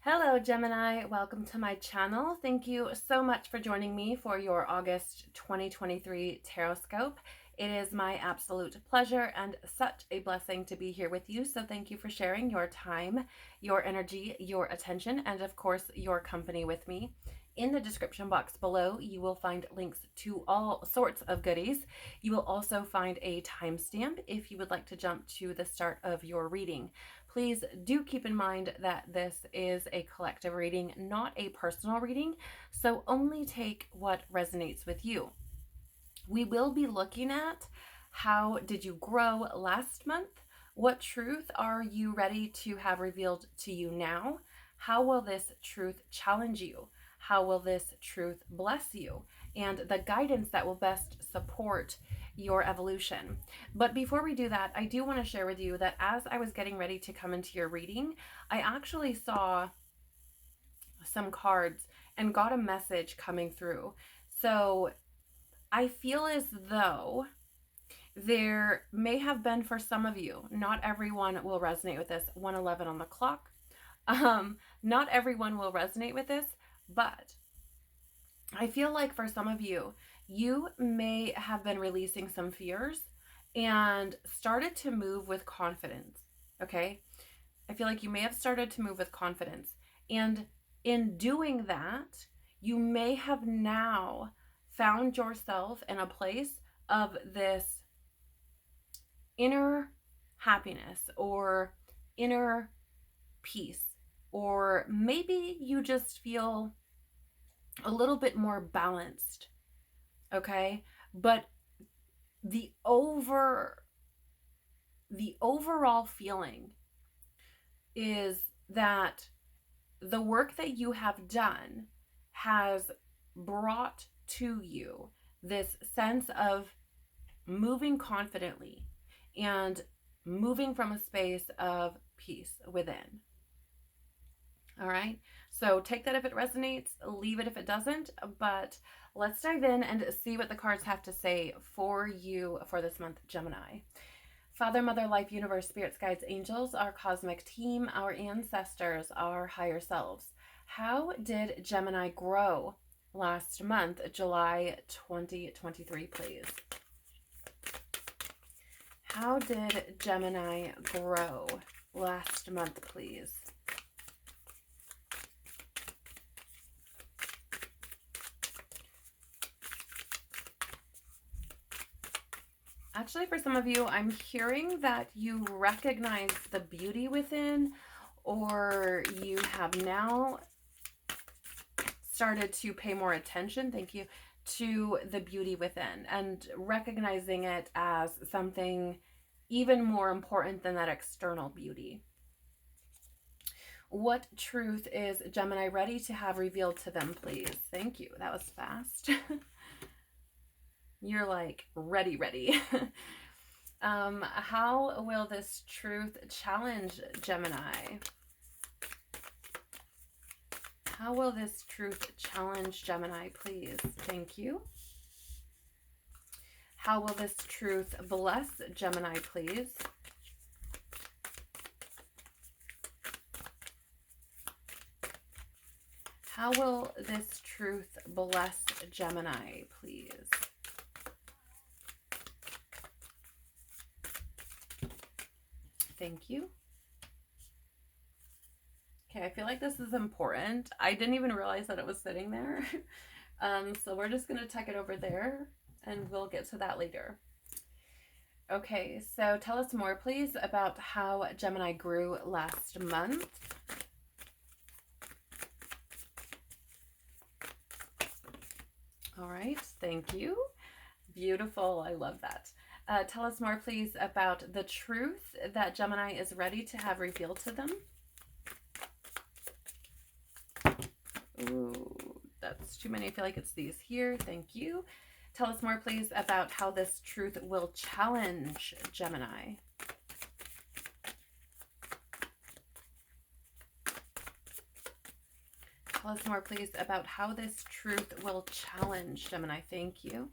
Hello Gemini, welcome to my channel. Thank you so much for joining me for your August 2023 Tarotscope. It is my absolute pleasure and such a blessing to be here with you. So thank you for sharing your time, your energy, your attention, and of course your company with me. In the description box below, you will find links to all sorts of goodies. You will also find a timestamp if you would like to jump to the start of your reading. Please do keep in mind that this is a collective reading, not a personal reading, so only take what resonates with you. We will be looking at how did you grow last month? What truth are you ready to have revealed to you now? How will this truth challenge you? How will this truth bless you? And the guidance that will best support your evolution. But before we do that, I do want to share with you that as I was getting ready to come into your reading, I actually saw some cards and got a message coming through. So I feel as though there may have been, for some of you, not everyone will resonate with this, 1:11 on the clock. Not everyone will resonate with this, but I feel like for some of you, you may have been releasing some fears and started to move with confidence, okay? I feel like you may have started to move with confidence. And in doing that, you may have now found yourself in a place of this inner happiness or inner peace, or maybe you just feel a little bit more balanced, okay? But the overall feeling is that the work that you have done has brought to you this sense of moving confidently and moving from a space of peace within. All right, so take that if it resonates, leave it if it doesn't, but let's dive in and see what the cards have to say for you for this month, Gemini. Father, Mother, Life, Universe, Spirits, Guides, Angels, our cosmic team, our ancestors, our higher selves. How did Gemini grow last month, July 2023, please? How did Gemini grow last month, please? Actually, for some of you, I'm hearing that you recognize the beauty within, or you have now started to pay more attention, thank you, to the beauty within and recognizing it as something even more important than that external beauty. What truth is Gemini ready to have revealed to them, please? Thank you. That was fast. You're like ready. How will this truth challenge Gemini? How will this truth challenge Gemini, please? Thank you. How will this truth bless Gemini, please? How will this truth bless Gemini, please? Thank you. Okay, I feel like this is important. I didn't even realize that it was sitting there. So we're just going to tuck it over there and we'll get to that later. Okay, so tell us more, please, about how Gemini grew last month. All right, thank you. Beautiful, I love that. Tell us more, please, about the truth that Gemini is ready to have revealed to them. Ooh, that's too many. I feel like it's these here. Thank you. Tell us more, please, about how this truth will challenge Gemini. Tell us more, please, about how this truth will challenge Gemini. Thank you.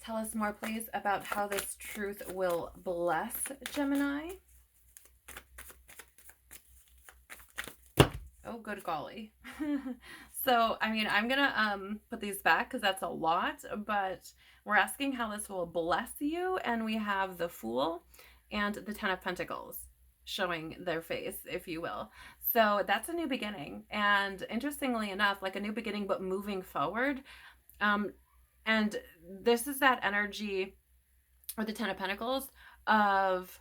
Tell us more, please, about how this truth will bless Gemini. Oh, good golly. So, I mean, I'm gonna put these back because that's a lot, but we're asking how this will bless you, and we have the Fool and the Ten of Pentacles showing their face, if you will. So that's a new beginning, and interestingly enough, like a new beginning, but moving forward. And this is that energy, or the Ten of Pentacles, of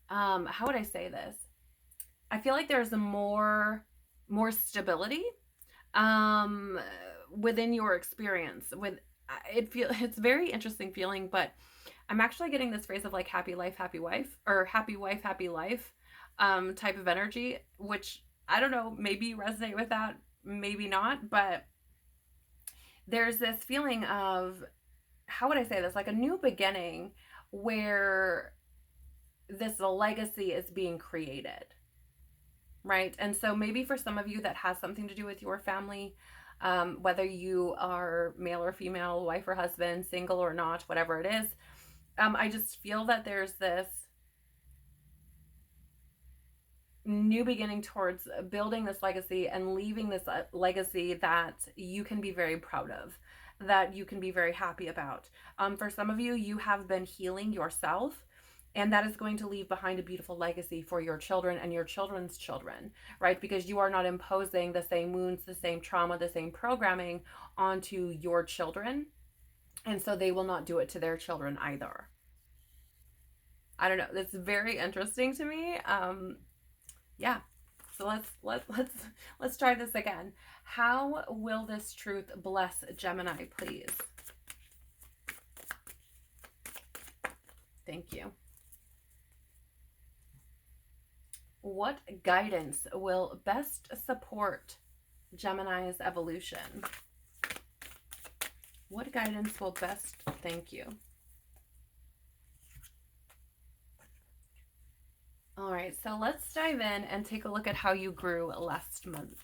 how would I say this? I feel like there's a more stability within your experience with it's very interesting feeling, but I'm actually getting this phrase of like happy life, happy wife, or happy wife, happy life type of energy, which I don't know, maybe you resonate with that, maybe not, but there's this feeling of, how would I say this, like a new beginning where this legacy is being created, right? And so maybe for some of you that has something to do with your family, whether you are male or female, wife or husband, single or not, whatever it is, I just feel that there's this new beginning towards building this legacy and leaving this legacy that you can be very proud of, that you can be very happy about. For some of you, you have been healing yourself, and that is going to leave behind a beautiful legacy for your children and your children's children, right? Because you are not imposing the same wounds, the same trauma, the same programming onto your children. And so they will not do it to their children either. I don't know. That's very interesting to me. Yeah. So let's try this again. How will this truth bless Gemini, please? Thank you. What guidance will best support Gemini's evolution? What guidance will best, thank you. All right, so let's dive in and take a look at how you grew last month.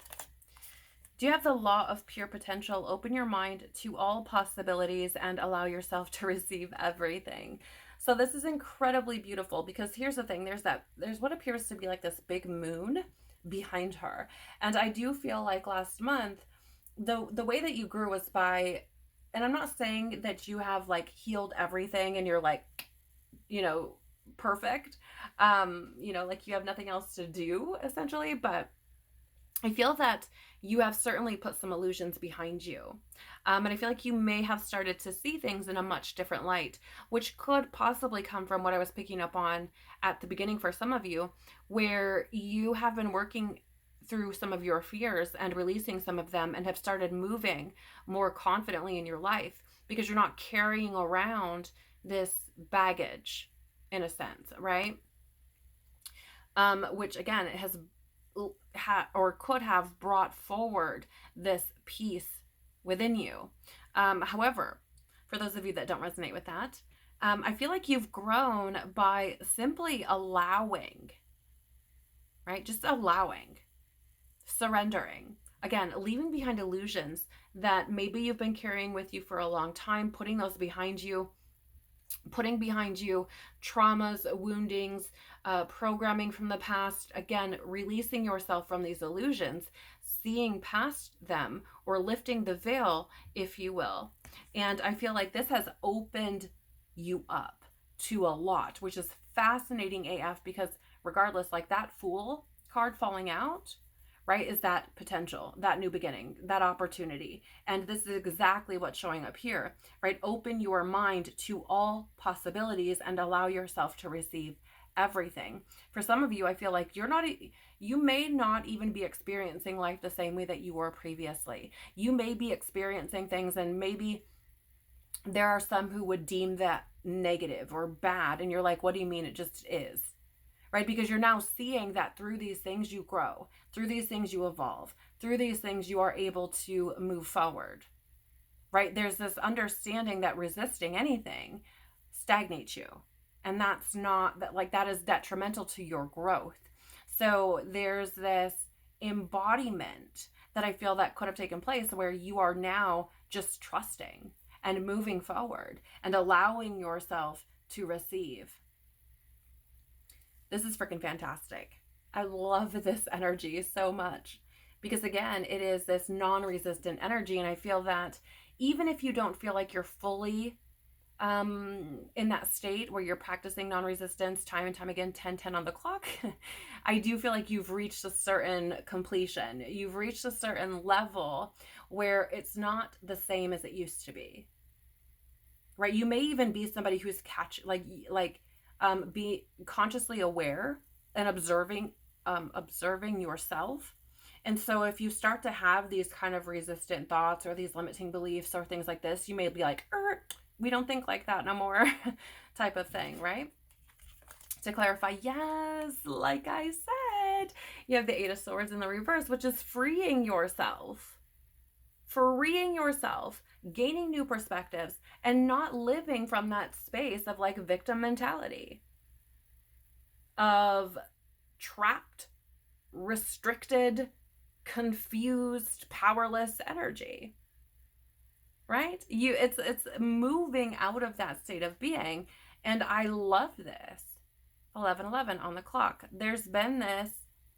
Do you have the law of pure potential? Open your mind to all possibilities and allow yourself to receive everything. So this is incredibly beautiful, because here's the thing, there's what appears to be like this big moon behind her. And I do feel like last month, the way that you grew was by, and I'm not saying that you have like healed everything and you're like, you know, perfect, you know, like you have nothing else to do essentially, but I feel that you have certainly put some illusions behind you. And I feel like you may have started to see things in a much different light, which could possibly come from what I was picking up on at the beginning for some of you, where you have been working through some of your fears and releasing some of them and have started moving more confidently in your life because you're not carrying around this baggage in a sense, right? Which again, it has or could have brought forward this peace within you. However, for those of you that don't resonate with that, I feel like you've grown by simply allowing, right? Just allowing, surrendering. Again, leaving behind illusions that maybe you've been carrying with you for a long time, putting those behind you, putting behind you traumas, woundings, programming from the past. Again, releasing yourself from these illusions, seeing past them, or lifting the veil, if you will. And I feel like this has opened you up to a lot, which is fascinating AF, because regardless, like that Fool card falling out, right, is that potential, that new beginning, that opportunity. And this is exactly what's showing up here, right? Open your mind to all possibilities and allow yourself to receive everything. For some of you, I feel like you may not even be experiencing life the same way that you were previously. You may be experiencing things, and maybe there are some who would deem that negative or bad. And you're like, what do you mean? It just is. Right? Because you're now seeing that through these things you grow, through these things you evolve, through these things you are able to move forward, right? There's this understanding that resisting anything stagnates you. And that's not, that, like, that is detrimental to your growth. So there's this embodiment that I feel that could have taken place where you are now just trusting and moving forward and allowing yourself to receive. This is freaking fantastic. I love this energy so much Because again, it is this non-resistant energy. And I feel that even if you don't feel like you're fully in that state where you're practicing non-resistance time and time again, 10-10 on the clock, I do feel like you've reached a certain completion. You've reached a certain level where it's not the same as it used to be, right? You may even be somebody who's be consciously aware and observing yourself. And so if you start to have these kind of resistant thoughts or these limiting beliefs or things like this, you may be like, we don't think like that no more, type of thing, right? To clarify, yes, like I said, you have the Eight of Swords in the reverse, which is freeing yourself, gaining new perspectives, and not living from that space of like victim mentality, of trapped, restricted, confused, powerless energy. Right? It's moving out of that state of being. And I love this. 11:11 on the clock. There's been this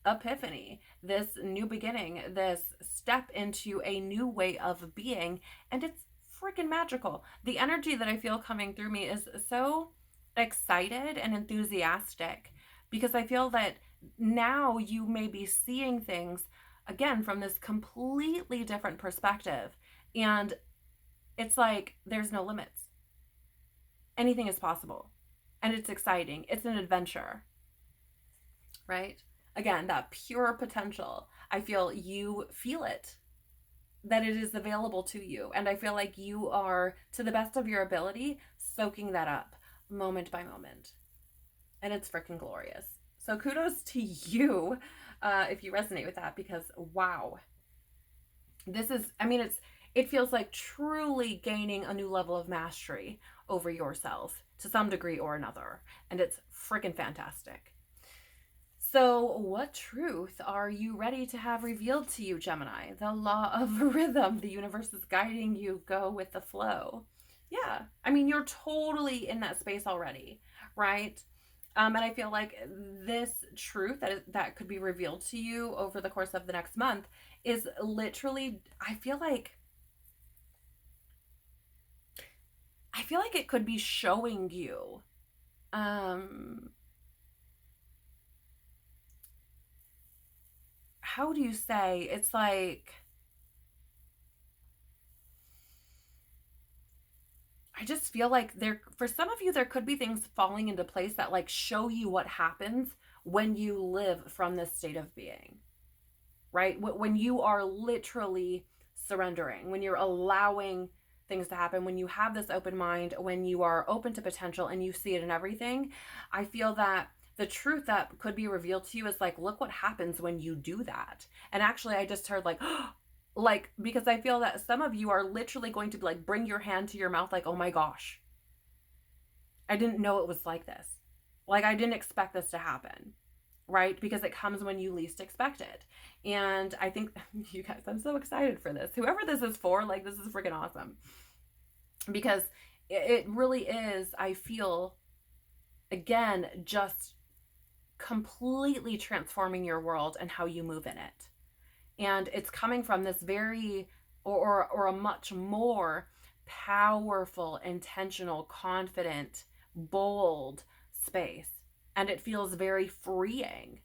epiphany, this new beginning, this step into a new way of being, and it's freaking magical. The energy that I feel coming through me is so excited and enthusiastic, because I feel that now you may be seeing things again from this completely different perspective. And it's like there's no limits. Anything is possible. And it's exciting. It's an adventure. Right? Again, that pure potential. I feel you feel it. That it is available to you. And I feel like you are, to the best of your ability, soaking that up moment by moment. And it's freaking glorious. So kudos to you if you resonate with that, because wow. This is, it feels like truly gaining a new level of mastery over yourself to some degree or another. And it's freaking fantastic. So what truth are you ready to have revealed to you, Gemini? The law of rhythm. The universe is guiding you. Go with the flow. Yeah. You're totally in that space already, right? And I feel like this truth that could be revealed to you over the course of the next month is literally, I feel like it could be showing you how do you say, it's like, I just feel like for some of you, there could be things falling into place that like show you what happens when you live from this state of being, right? When you are literally surrendering, when you're allowing things to happen, when you have this open mind, when you are open to potential and you see it in everything, I feel that the truth that could be revealed to you is like, look what happens when you do that. And actually, I just heard like, because I feel that some of you are literally going to like bring your hand to your mouth like, oh my gosh, I didn't know it was like this. Like, I didn't expect this to happen, right? Because it comes when you least expect it. And I think, you guys, I'm so excited for this. Whoever this is for, like, this is freaking awesome. Because it really is, I feel, again, just completely transforming your world and how you move in it. And it's coming from this very, or a much more powerful, intentional, confident, bold space. And it feels very freeing.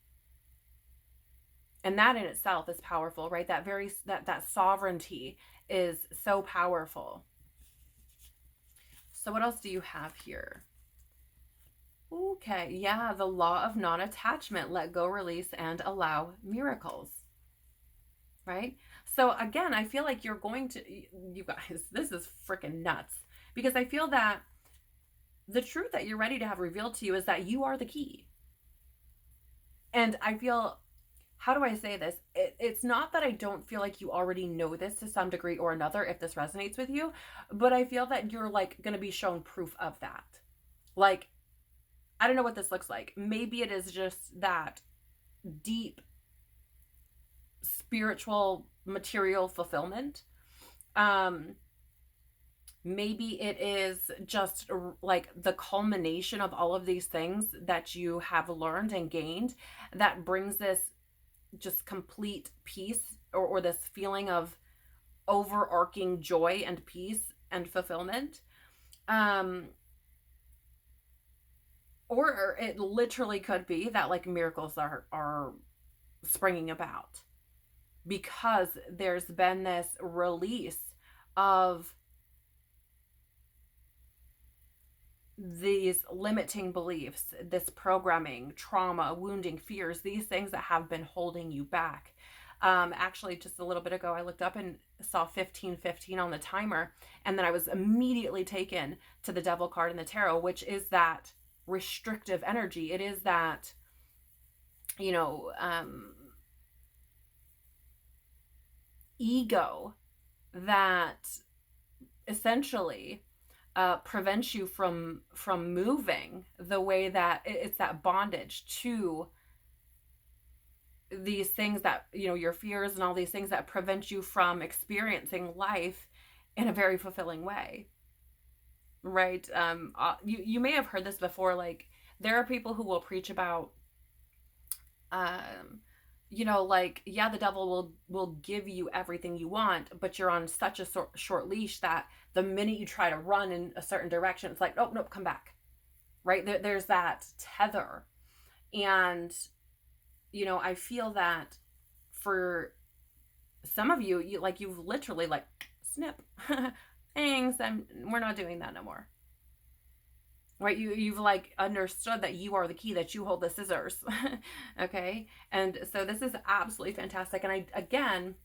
And that in itself is powerful, right? That sovereignty is so powerful. So what else do you have here? Okay, yeah, the law of non-attachment, let go, release, and allow miracles, right? So again, I feel like you're going to, you guys, this is freaking nuts, because I feel that the truth that you're ready to have revealed to you is that you are the key. And I feel, how do I say this? It's not that I don't feel like you already know this to some degree or another, if this resonates with you, but I feel that you're like going to be shown proof of that. Like, I don't know what this looks like. Maybe it is just that deep spiritual material fulfillment. Maybe it is just like the culmination of all of these things that you have learned and gained that brings this just complete peace, or this feeling of overarching joy and peace and fulfillment. Or it literally could be that like miracles are springing about because there's been this release of these limiting beliefs, this programming, trauma, wounding, fears, these things that have been holding you back. Actually, just a little bit ago, I looked up and saw 1515 on the timer, and then I was immediately taken to the devil card in the tarot, which is that restrictive energy. It is that, you know, ego that essentially prevents you from moving the way that it's that bondage to these things that, you know, your fears and all these things that prevent you from experiencing life in a very fulfilling way, right? You may have heard this before. Like, there are people who will preach about you know, like, yeah, the devil will give you everything you want, but you're on such a short leash that the minute you try to run in a certain direction, it's like, nope, come back, right? There's that tether. And, you know, I feel that for some of you, you've literally like, snip, thanks, we're not doing that no more. Right? You've like understood that you are the key, that you hold the scissors. Okay. And so this is absolutely fantastic. And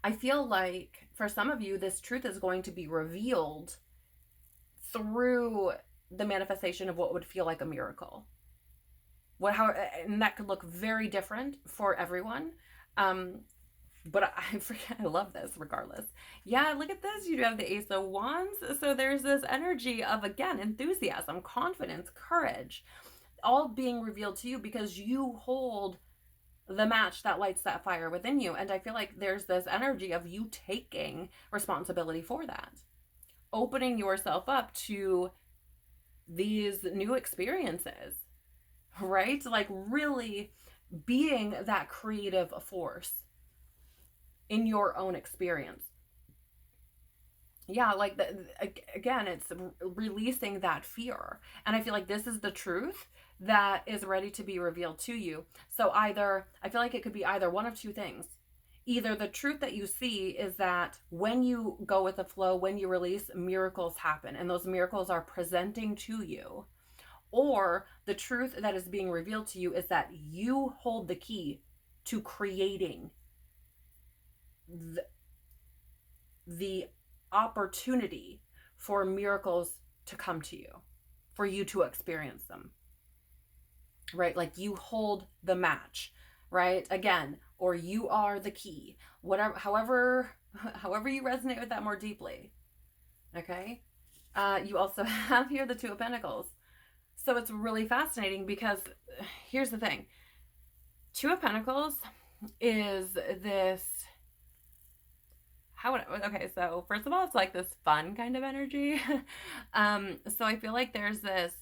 I feel like for some of you, this truth is going to be revealed through the manifestation of what would feel like a miracle. And that could look very different for everyone. But I love this regardless. Yeah, look at this. You have the Ace of Wands. So there's this energy of, again, enthusiasm, confidence, courage, all being revealed to you because you hold the match that lights that fire within you. And I feel like there's this energy of you taking responsibility for that, opening yourself up to these new experiences, right? Like really being that creative force in your own experience. Yeah, like again, it's releasing that fear. And I feel like this is the truth that is ready to be revealed to you. So I feel like it could be either one of two things. Either the truth that you see is that when you go with the flow, when you release, miracles happen, and those miracles are presenting to you. Or the truth that is being revealed to you is that you hold the key to creating the opportunity for miracles to come to you, for you to experience them, right? Like you hold the match, right? Again, or you are the key, whatever, however you resonate with that more deeply. Okay. You also have here the Two of Pentacles. So it's really fascinating because here's the thing. Two of Pentacles is this, okay, so first of all, it's like this fun kind of energy. So I feel like there's this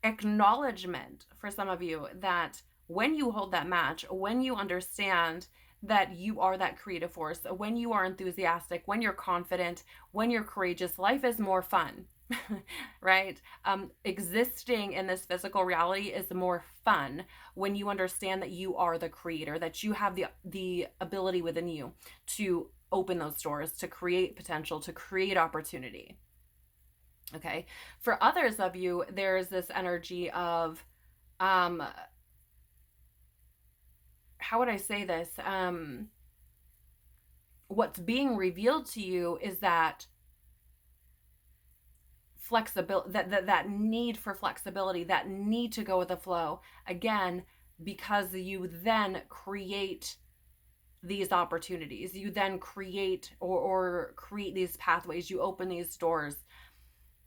acknowledgement for some of you that when you hold that match, when you understand that you are that creative force, when you are enthusiastic, when you're confident, when you're courageous, life is more fun. Right? Existing in this physical reality is more fun when you understand that you are the creator, that you have the ability within you to open those doors, to create potential, to create opportunity. Okay. For others of you, there's this energy of, how would I say this? What's being revealed to you is that flexibility, that need for flexibility, that need to go with the flow, again, because you then create these opportunities, you then create or create these pathways, you open these doors,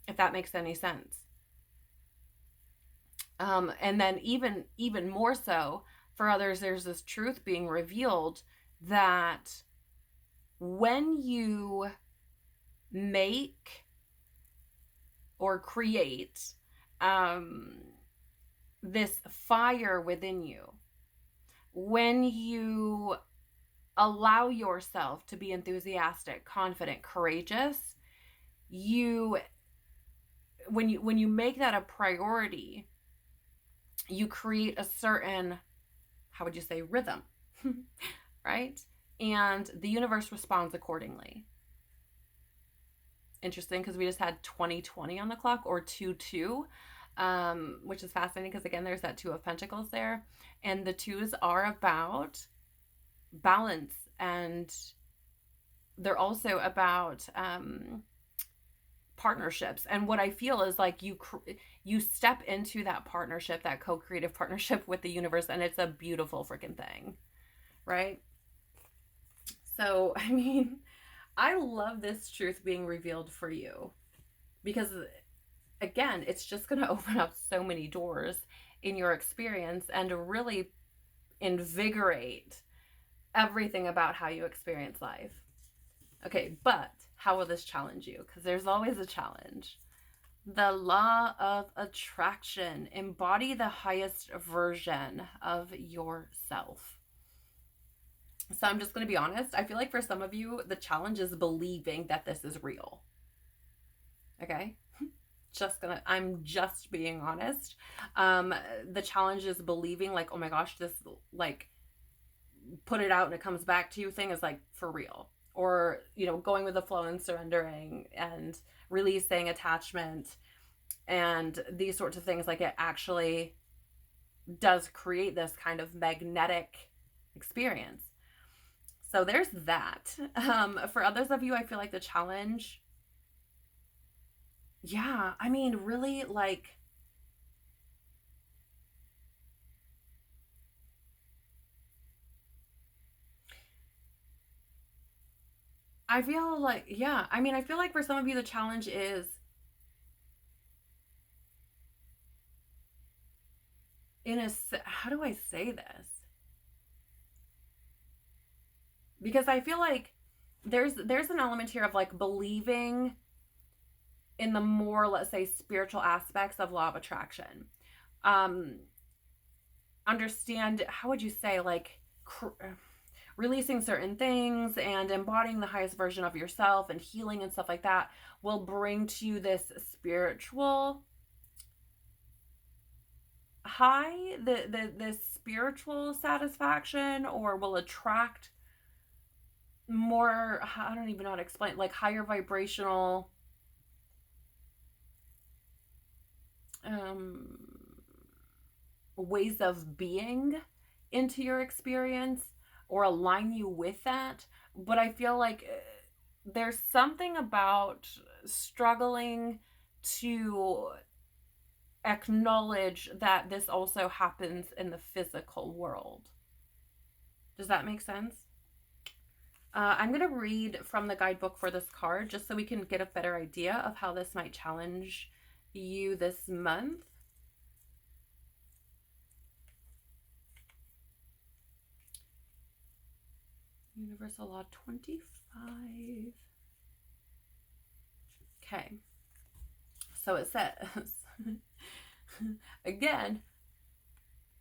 if that makes any sense. And then even more so for others, there's this truth being revealed that when you make or create this fire within you, when you allow yourself to be enthusiastic, confident, courageous, you when you make that a priority, you create a certain, how would you say, rhythm, right? And the universe responds accordingly. Interesting, because we just had 2020 on the clock, or 2-2, which is fascinating because, again, there's that Two of Pentacles there. And the twos are about balance, and they're also about partnerships. And what I feel is like you step into that partnership, that co-creative partnership with the universe, and it's a beautiful freaking thing, right? So, I mean, I love this truth being revealed for you because, again, it's just going to open up so many doors in your experience and really invigorate everything about how you experience life. Okay, but how will this challenge you? Because there's always a challenge. The law of attraction. Embody the highest version of yourself. So I'm just going to be honest. I feel like for some of you, the challenge is believing that this is real. Okay? I'm just being honest. The challenge is believing like, oh my gosh, this like put it out and it comes back to you thing is like for real. Or, going with the flow and surrendering and releasing attachment and these sorts of things. Like, it actually does create this kind of magnetic experience. So there's that. For others of you, I feel like the challenge, yeah, I mean, really, like, I feel like, yeah, I mean, I feel like for some of you, the challenge is how do I say this? Because I feel like there's an element here of like believing in the more, let's say, spiritual aspects of law of attraction. Understand, how would you say, like releasing certain things and embodying the highest version of yourself and healing and stuff like that will bring to you this spiritual high, this spiritual satisfaction, or will attract more, I don't even know how to explain, like higher vibrational ways of being into your experience or align you with that. But I feel like there's something about struggling to acknowledge that this also happens in the physical world. Does that make sense? I'm going to read from the guidebook for this card just so we can get a better idea of how this might challenge you this month. Universal Law 25. Okay. So it says, again,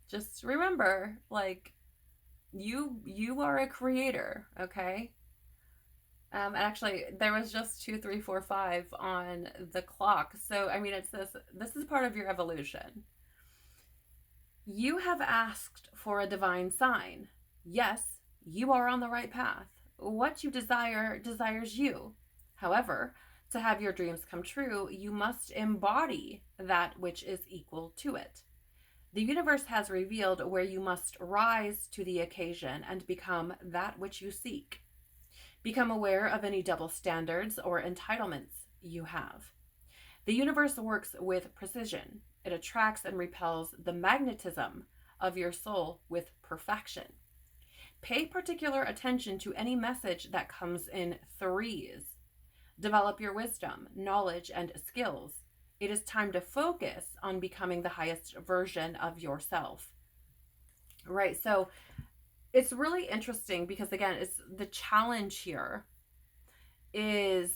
just remember, like, you are a creator, okay? And actually, there was just 2, 3, 4, 5 on the clock. So, I mean, it says this is part of your evolution. You have asked for a divine sign. Yes, you are on the right path. What you desire desires you. However, to have your dreams come true, you must embody that which is equal to it. The universe has revealed where you must rise to the occasion and become that which you seek. Become aware of any double standards or entitlements you have. The universe works with precision. It attracts and repels the magnetism of your soul with perfection. Pay particular attention to any message that comes in threes. Develop your wisdom, knowledge, and skills. It is time to focus on becoming the highest version of yourself. Right, so it's really interesting because, again, it's the challenge here is,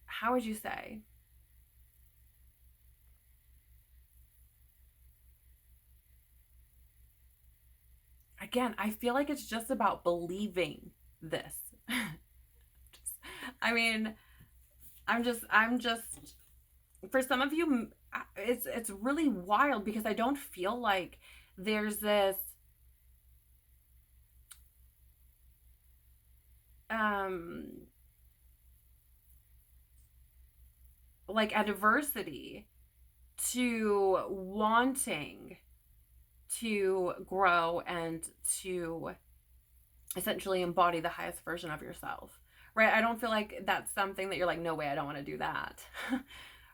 how would you say? again, I feel like it's just about believing this. I mean, I'm just, for some of you, it's really wild because I don't feel like there's this, um, like adversity to wanting to grow and to essentially embody the highest version of yourself, right? I don't feel like that's something that you're like, no way, I don't want to do that.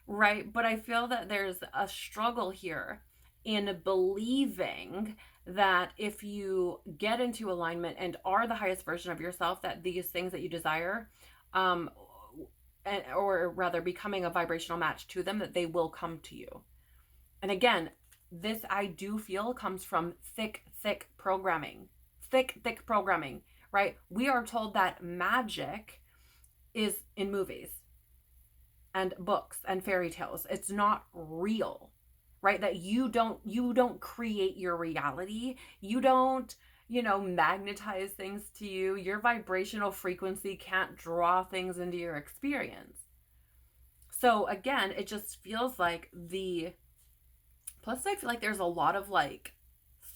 Right? But I feel that there's a struggle here in believing that if you get into alignment and are the highest version of yourself, that these things that you desire, um, or rather becoming a vibrational match to them, that they will come to you. And again, this I do feel comes from thick programming. Thick programming, right? We are told that magic is in movies and books and fairy tales. It's not real, right? That you don't create your reality. You don't, magnetize things to you. Your vibrational frequency can't draw things into your experience. So again, it just feels like plus I feel like there's a lot of like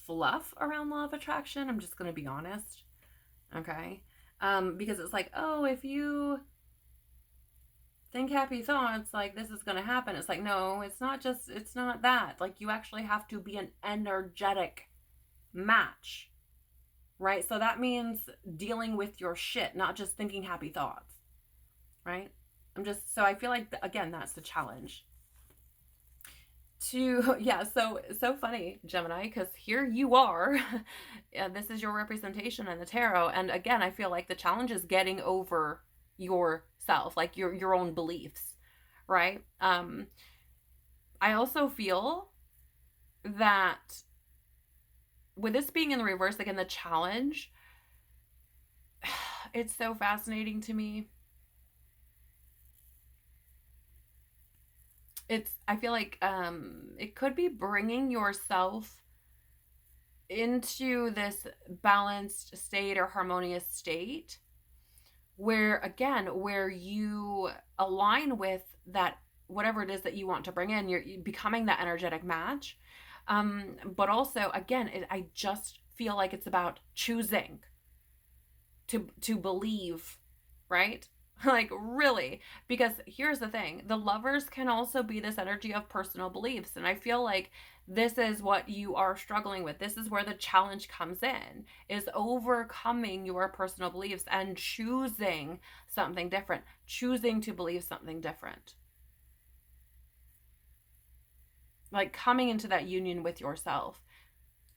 fluff around law of attraction. I'm just going to be honest. Okay? Because it's like, oh, if you think happy thoughts, like this is going to happen. It's like, no, it's not that. Like you actually have to be an energetic match, right? So that means dealing with your shit, not just thinking happy thoughts, right? So I feel like, again, that's the challenge. So funny, Gemini, because here you are. Yeah, this is your representation in the tarot. And again, I feel like the challenge is getting over yourself, like your own beliefs, right? I also feel that with this being in the reverse, again, the challenge, it's so fascinating to me. I feel like it could be bringing yourself into this balanced state or harmonious state where you align with that, whatever it is that you want to bring in, you're becoming that energetic match. But also, again, I just feel like it's about choosing to believe, right? Like, really, because here's the thing, the Lovers can also be this energy of personal beliefs, and I feel like this is what you are struggling with. This is where the challenge comes in, is overcoming your personal beliefs and choosing something different, choosing to believe something different, like coming into that union with yourself,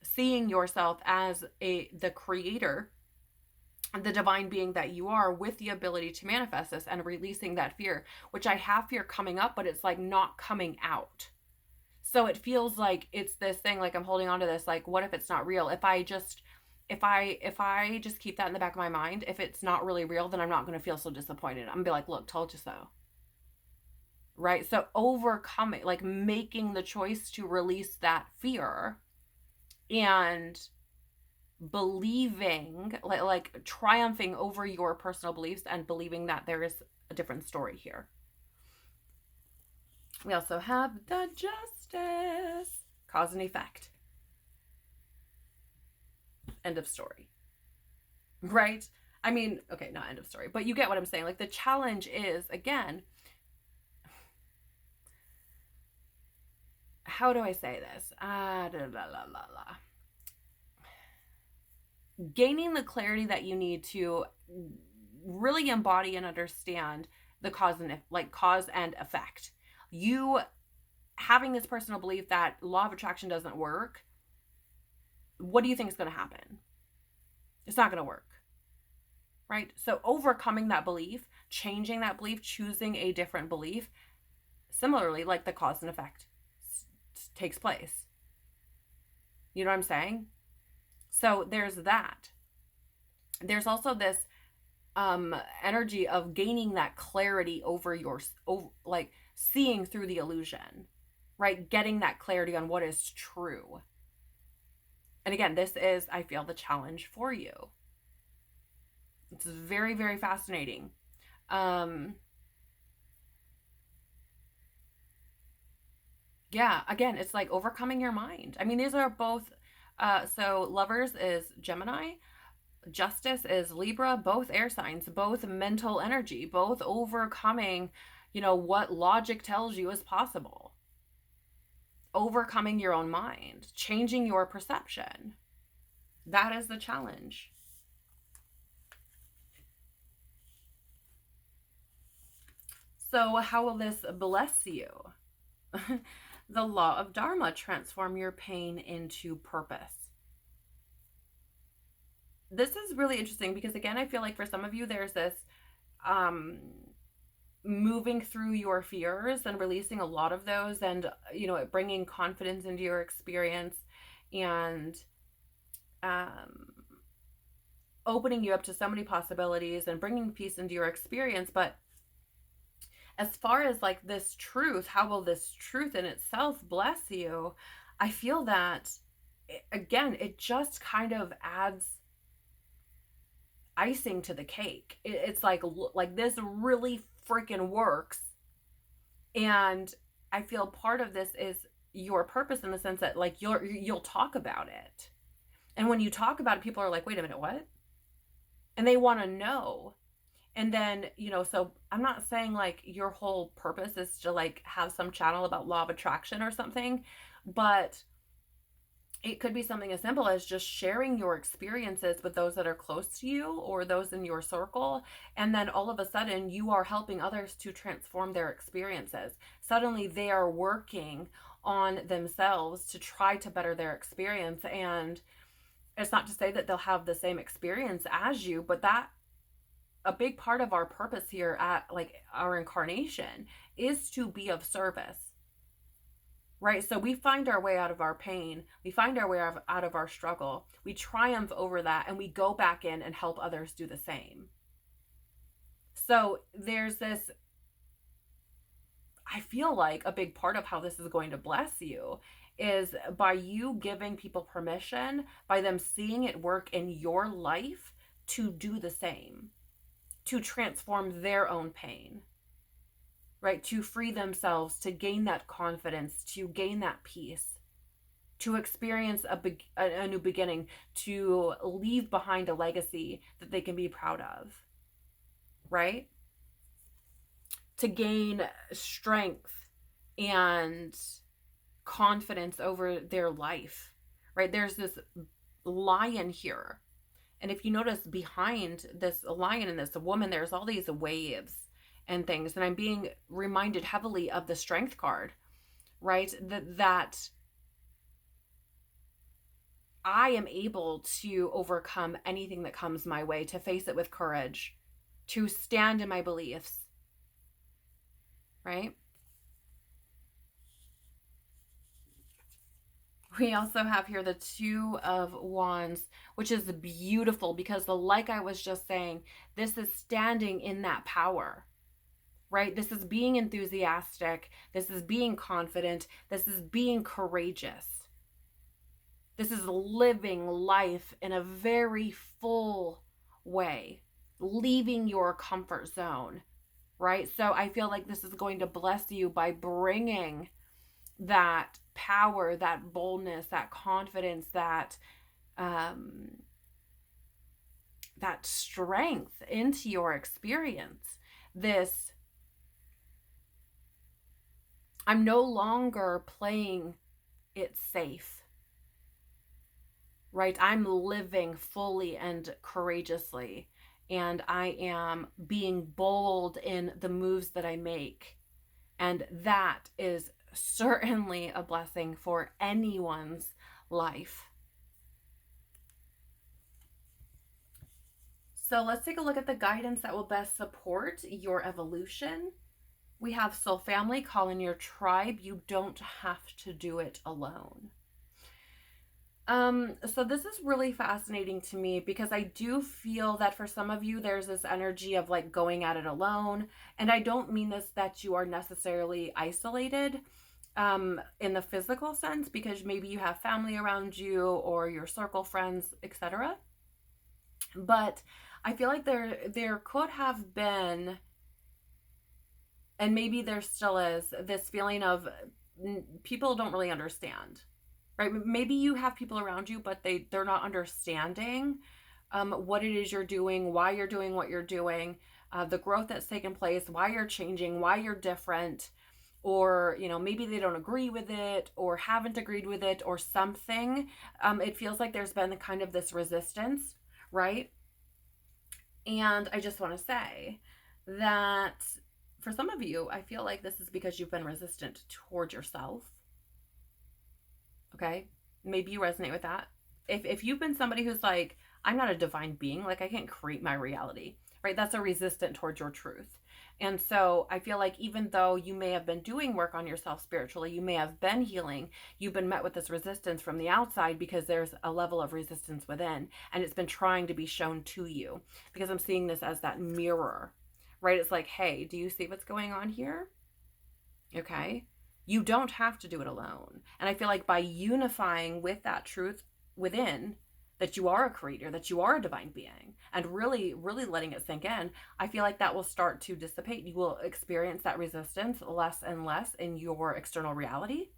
seeing yourself as the creator, the divine being that you are, with the ability to manifest this, and releasing that fear, which I have fear coming up, but it's like not coming out. So it feels like it's this thing, like I'm holding on to this, like, what if it's not real? If I just keep that in the back of my mind, if it's not really real, then I'm not going to feel so disappointed. I'm going to be like, look, told you so. Right? So overcoming, like making the choice to release that fear and believing, like triumphing over your personal beliefs and believing that there is a different story here. We also have the Justice, cause and effect, end of story, right? I mean, okay, not end of story, but you get what I'm saying. Like, the challenge is, again, how do I say this? Gaining the clarity that you need to really embody and understand the cause and effect. You having this personal belief that law of attraction doesn't work, what do you think is going to happen? It's not going to work, right? So overcoming that belief, changing that belief, choosing a different belief, similarly, like the cause and effect takes place. You know what I'm saying? So there's that. There's also this energy of gaining that clarity over like seeing through the illusion, right? Getting that clarity on what is true. And again, this is, I feel, the challenge for you. It's very, very fascinating. Yeah, again, it's like overcoming your mind. I mean, these are both, so lovers is Gemini, justice is Libra, both air signs, both mental energy, both overcoming, what logic tells you is possible. Overcoming your own mind, changing your perception. That is the challenge. So, how will this bless you? The law of Dharma, transform your pain into purpose. This is really interesting because, again, I feel like for some of you, there's this moving through your fears and releasing a lot of those, and bringing confidence into your experience, and opening you up to so many possibilities and bringing peace into your experience. But as far as like this truth, how will this truth in itself bless you? I feel that, again, it just kind of adds icing to the cake. It's like this really freaking works. And I feel part of this is your purpose, in the sense that like you'll talk about it. And when you talk about it, people are like, wait a minute, what? And they want to know. And then, so I'm not saying like your whole purpose is to like have some channel about law of attraction or something, but it could be something as simple as just sharing your experiences with those that are close to you or those in your circle. And then all of a sudden you are helping others to transform their experiences. Suddenly they are working on themselves to try to better their experience. And it's not to say that they'll have the same experience as you, but that a big part of our purpose here at like our incarnation is to be of service, right? So we find our way out of our pain, we find our way out of our struggle, we triumph over that, and we go back in and help others do the same. So there's this, I feel like a big part of how this is going to bless you is by you giving people permission, by them seeing it work in your life, to do the same, to transform their own pain, right? To free themselves, to gain that confidence, to gain that peace, to experience a new beginning, to leave behind a legacy that they can be proud of, right? To gain strength and confidence over their life, right? There's this lion here. And if you notice behind this lion and this woman, there's all these waves and things. And I'm being reminded heavily of the strength card, right? That I am able to overcome anything that comes my way, to face it with courage, to stand in my beliefs, right? We also have here the Two of Wands, which is beautiful because, like I was just saying, this is standing in that power, right? This is being enthusiastic. This is being confident. This is being courageous. This is living life in a very full way, leaving your comfort zone, right? So I feel like this is going to bless you by bringing that power, that boldness, that confidence, that strength into your experience. This, I'm no longer playing it safe, right? I'm living fully and courageously, and I am being bold in the moves that I make. And that is certainly a blessing for anyone's life. So let's take a look at the guidance that will best support your evolution. We have soul family, call in your tribe. You don't have to do it alone. So this is really fascinating to me because I do feel that for some of you, there's this energy of like going at it alone. And I don't mean this that you are necessarily isolated. in the physical sense, because maybe you have family around you or your circle friends, etc. But I feel like there could have been, and maybe there still is, this feeling of people don't really understand, right? Maybe you have people around you, but they're not understanding what it is you're doing, why you're doing what you're doing, the growth that's taken place, why you're changing, why you're different, or maybe they don't agree with it or haven't agreed with it or something. It feels like there's been kind of this resistance, right? And I just want to say that for some of you, I feel like this is because you've been resistant toward yourself. Okay? Maybe you resonate with that. If you've been somebody who's like, I'm not a divine being, like I can't create my reality, right? That's a resistant towards your truth. And so I feel like even though you may have been doing work on yourself spiritually, you may have been healing, you've been met with this resistance from the outside because there's a level of resistance within, and it's been trying to be shown to you, because I'm seeing this as that mirror, right? It's like, hey, do you see what's going on here? Okay. You don't have to do it alone. And I feel like by unifying with that truth within, that you are a creator, that you are a divine being, and really, really letting it sink in, I feel like that will start to dissipate. You will experience that resistance less and less in your external reality.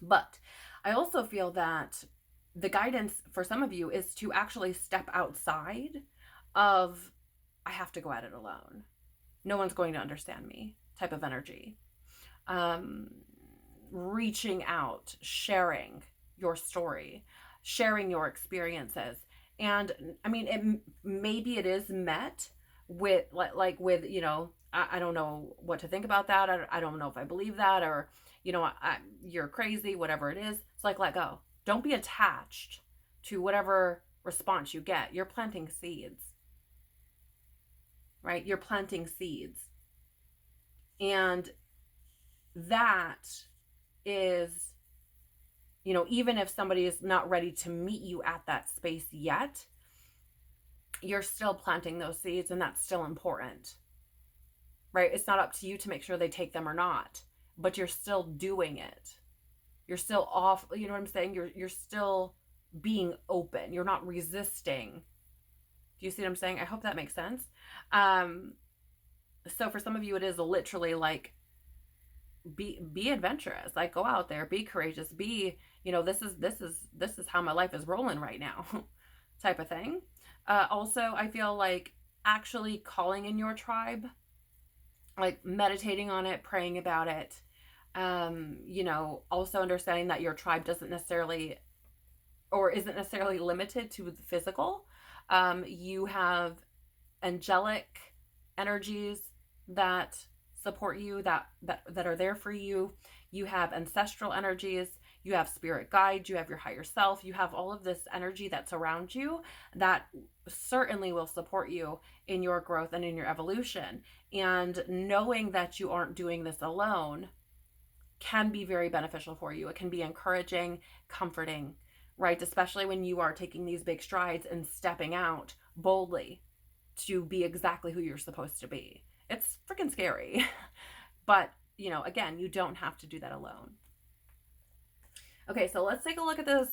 But I also feel that the guidance for some of you is to actually step outside of, I have to go at it alone, no one's going to understand me type of energy. Reaching out, sharing your story, sharing your experiences. And I mean, maybe it is met with like with, I don't know what to think about that. I don't know if I believe that, or, you're crazy, whatever it is. It's like, let go. Don't be attached to whatever response you get. You're planting seeds, right? You're planting seeds. And that is, even if somebody is not ready to meet you at that space yet, you're still planting those seeds, and that's still important, right? It's not up to you to make sure they take them or not, but you're still doing it. You're still off, you know what I'm saying? You're still being open. You're not resisting. Do you see what I'm saying? I hope that makes sense. So for some of you, it is literally like, be adventurous, like go out there, be courageous, be, this is how my life is rolling right now type of thing. Also, I feel like actually calling in your tribe, like meditating on it, praying about it. Also understanding that your tribe doesn't necessarily, or isn't necessarily limited to the physical. You have angelic energies that support you, that are there for you. You have ancestral energies, you have spirit guides, you have your higher self, you have all of this energy that's around you that certainly will support you in your growth and in your evolution. And knowing that you aren't doing this alone can be very beneficial for you. It can be encouraging, comforting, right? Especially when you are taking these big strides and stepping out boldly to be exactly who you're supposed to be. It's freaking scary. But, again, you don't have to do that alone. Okay, so let's take a look at this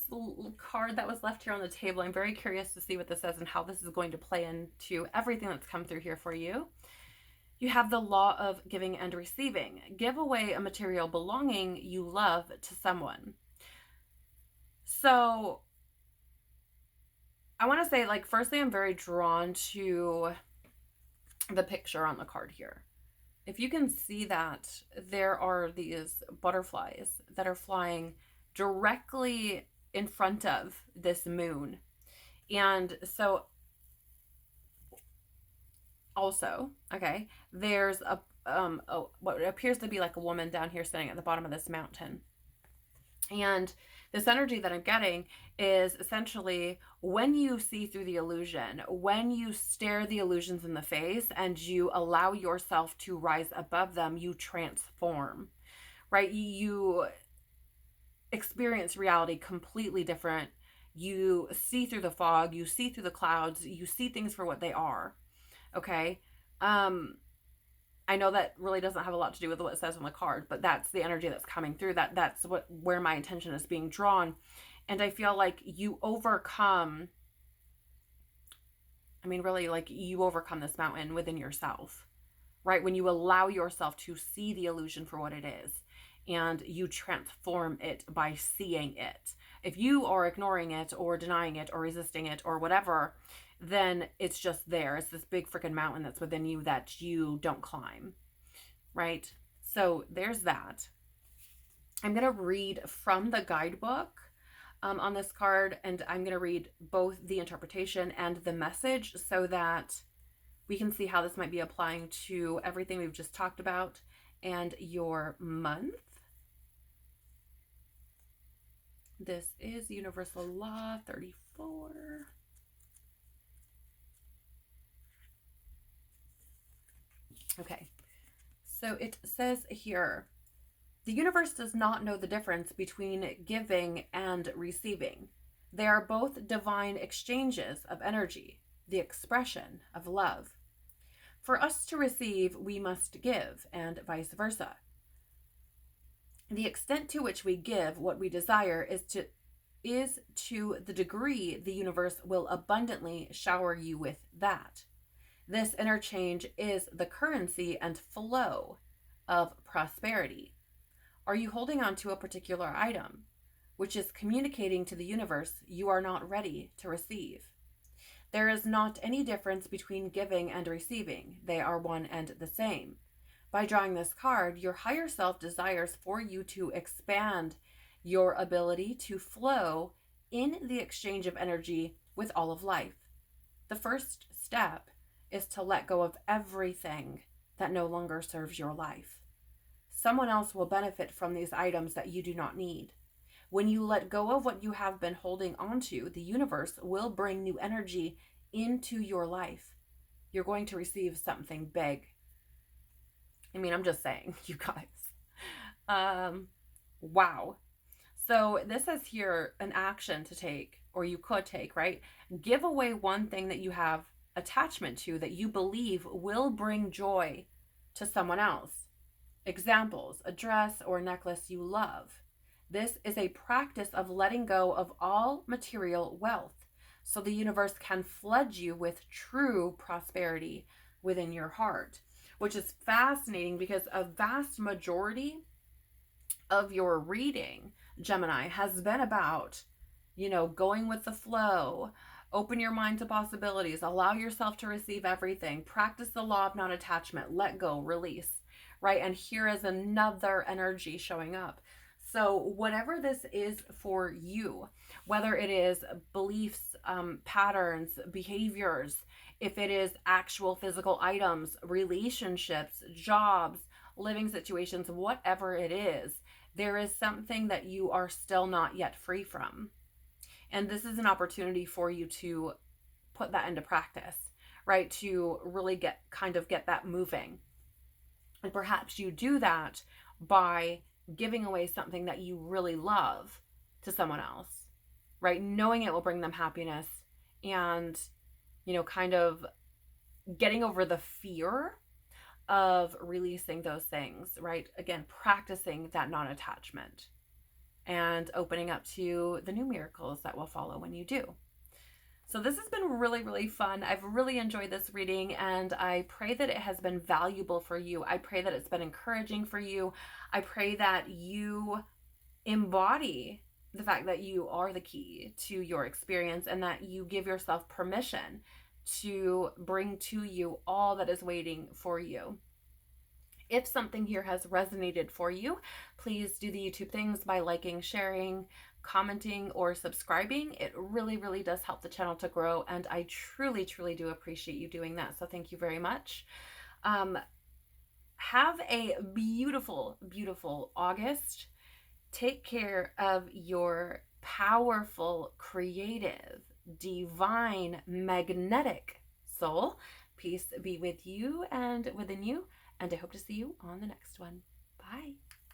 card that was left here on the table. I'm very curious to see what this says and how this is going to play into everything that's come through here for you. You have the law of giving and receiving. Give away a material belonging you love to someone. So I want to say, like, firstly, I'm very drawn to the picture on the card here. If you can see that, there are these butterflies that are flying directly in front of this moon. And so also, okay, there's what appears to be like a woman down here sitting at the bottom of this mountain. And this energy that I'm getting is essentially when you see through the illusion, when you stare the illusions in the face and you allow yourself to rise above them, you transform, right? You experience reality completely different. You see through the fog, you see through the clouds, you see things for what they are. Okay. I know that really doesn't have a lot to do with what it says on the card, but that's the energy that's coming through. That's where my intention is being drawn. And I feel like you overcome, I mean, really, like you overcome this mountain within yourself, right? When you allow yourself to see the illusion for what it is and you transform it by seeing it. If you are ignoring it or denying it or resisting it or whatever, then it's just there. It's this big freaking mountain that's within you that you don't climb, right? So there's that. I'm going to read from the guidebook on this card, and I'm going to read both the interpretation and the message so that we can see how this might be applying to everything we've just talked about and your month. This is Universal Law 34. Okay, so it says here, the universe does not know the difference between giving and receiving. They are both divine exchanges of energy, the expression of love. For us to receive, we must give, and vice versa. The extent to which we give what we desire is to the degree the universe will abundantly shower you with that. This interchange is the currency and flow of prosperity. Are you holding on to a particular item, which is communicating to the universe you are not ready to receive? There is not any difference between giving and receiving. They are one and the same. By drawing this card, your higher self desires for you to expand your ability to flow in the exchange of energy with all of life. The first step is to let go of everything that no longer serves your life. Someone else will benefit from these items that you do not need. When you let go of what you have been holding onto, the universe will bring new energy into your life. You're going to receive something big. I mean, I'm just saying, you guys. Wow. So this says here an action to take, or you could take, right? Give away one thing that you have attachment to that you believe will bring joy to someone else. Examples, a dress or necklace you love. This is a practice of letting go of all material wealth so the universe can flood you with true prosperity within your heart, which is fascinating because a vast majority of your reading, Gemini, has been about, going with the flow. Open your mind to possibilities. Allow yourself to receive everything. Practice the law of non-attachment. Let go, release, right? And here is another energy showing up. So whatever this is for you, whether it is beliefs, patterns, behaviors, if it is actual physical items, relationships, jobs, living situations, whatever it is, there is something that you are still not yet free from. And this is an opportunity for you to put that into practice, right? To really get that moving. And perhaps you do that by giving away something that you really love to someone else, right? Knowing it will bring them happiness and, kind of getting over the fear of releasing those things, right? Again, practicing that non-attachment and opening up to the new miracles that will follow when you do. So this has been really, really fun. I've really enjoyed this reading, and I pray that it has been valuable for you. I pray that it's been encouraging for you. I pray that you embody the fact that you are the key to your experience and that you give yourself permission to bring to you all that is waiting for you. If something here has resonated for you, please do the YouTube things by liking, sharing, commenting, or subscribing. It really, really does help the channel to grow, and I truly, truly do appreciate you doing that. So thank you very much. Have a beautiful, beautiful August. Take care of your powerful, creative, divine, magnetic soul. Peace be with you and within you. And I hope to see you on the next one. Bye.